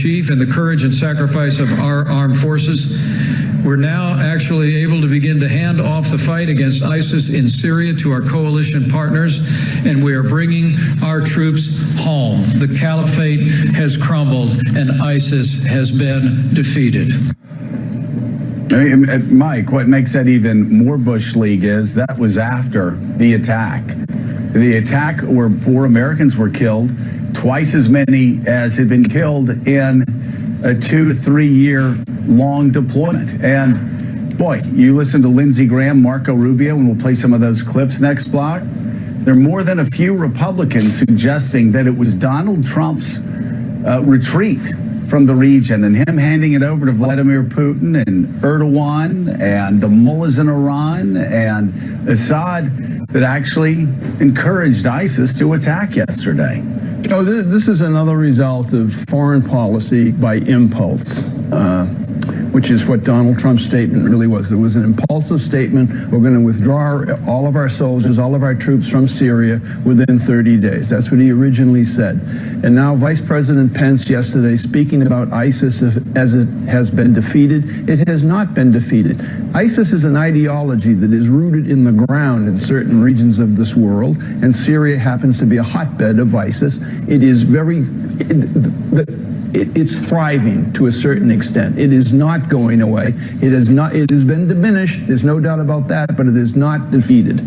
chief and the courage and sacrifice of our armed forces, we're now actually able to begin to hand off the fight against ISIS in Syria to our coalition partners, and we are bringing our troops home. The caliphate has crumbled and ISIS has been defeated. Mike, what makes that even more Bush League is that was after the attack. The attack where 4 Americans were killed, twice as many as had been killed in a 2 to 3 year long deployment. And boy, you listen to Lindsey Graham, Marco Rubio, and we'll play some of those clips next block. There are more than a few Republicans suggesting that it was Donald Trump's retreat from the region and him handing it over to Vladimir Putin and Erdogan and the mullahs in Iran and Assad that actually encouraged ISIS to attack yesterday. Oh, this is another result of foreign policy by impulse, which is what Donald Trump's statement really was. It was an impulsive statement. We're going to withdraw all of our soldiers, all of our troops from Syria within 30 days. That's what he originally said. And now Vice President Pence yesterday speaking about ISIS as it has been defeated. It has not been defeated. ISIS is an ideology that is rooted in the ground in certain regions of this world, and Syria happens to be a hotbed of ISIS. It is it's thriving to a certain extent. It is not going away. It has been diminished. There's no doubt about that, but it is not defeated.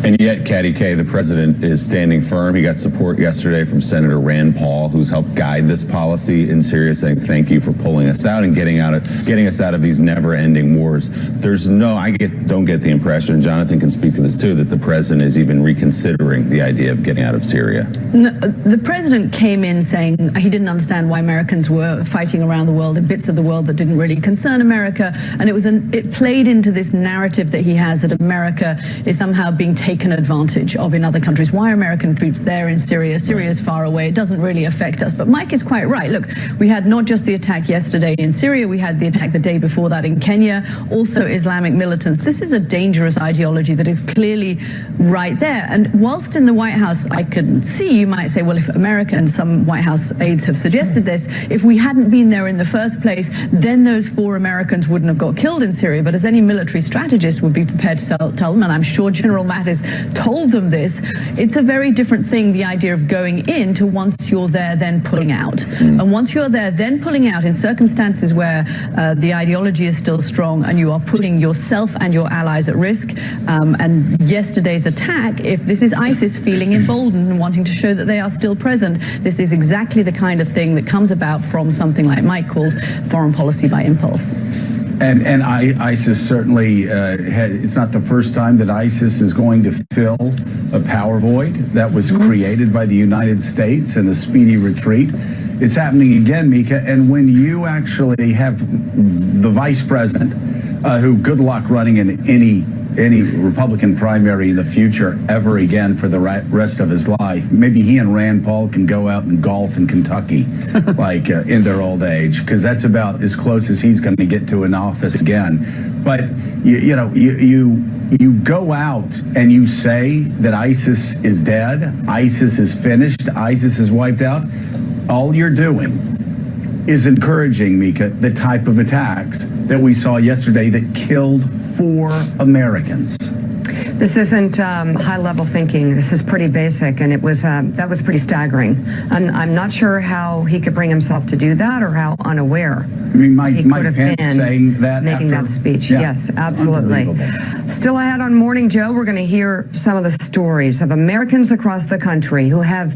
And yet, Caddy K, the president is standing firm. He got support yesterday from Senator Rand Paul, who's helped guide this policy in Syria, saying thank you for pulling us out and getting us out of these never-ending wars. There's don't get the impression, and Jonathan can speak to this too, that the president is even reconsidering the idea of getting out of Syria. No, the president came in saying he didn't understand why Americans were fighting around the world in bits of the world that didn't really concern America, and it played into this narrative that he has that America is somehow being taken advantage of in other countries. Why are American troops there in Syria? Syria is far away. It doesn't really affect us. But Mike is quite right. Look, we had not just the attack yesterday in Syria, we had the attack the day before that in Kenya, also Islamic militants. This is a dangerous ideology that is clearly right there. And whilst in the White House I could see, you might say, well, if America, and some White House aides have suggested this, if we hadn't been there in the first place, then those 4 Americans wouldn't have got killed in Syria. But as any military strategist would be prepared to tell them, and I'm sure General Mattis told them this, it's a very different thing, the idea of going in, to once you're there, then pulling out. And once you're there, then pulling out in circumstances where the ideology is still strong and you are putting yourself and your allies at risk. And yesterday's attack, if this is ISIS feeling emboldened and wanting to show that they are still present, this is exactly the kind of thing that comes about from something like Mike calls foreign policy by impulse. And ISIS certainly, it's not the first time that ISIS is going to fill a power void that was created by the United States in a speedy retreat. It's happening again, Mika. And when you actually have the vice president, who good luck running in any Republican primary in the future ever again for the rest of his life. Maybe he and Rand Paul can go out and golf in Kentucky, like in their old age, because that's about as close as he's going to get to an office again. But you go out and you say that ISIS is dead, ISIS is finished, ISIS is wiped out. All you're doing is encouraging, Mika, the type of attacks that we saw yesterday that killed 4 Americans. This isn't high-level thinking. This is pretty basic, and that was pretty staggering. I'm not sure how he could bring himself to do that, or how unaware Mike Pence saying that making that speech. Yeah. Yes, absolutely. Still ahead on Morning Joe, we're going to hear some of the stories of Americans across the country who have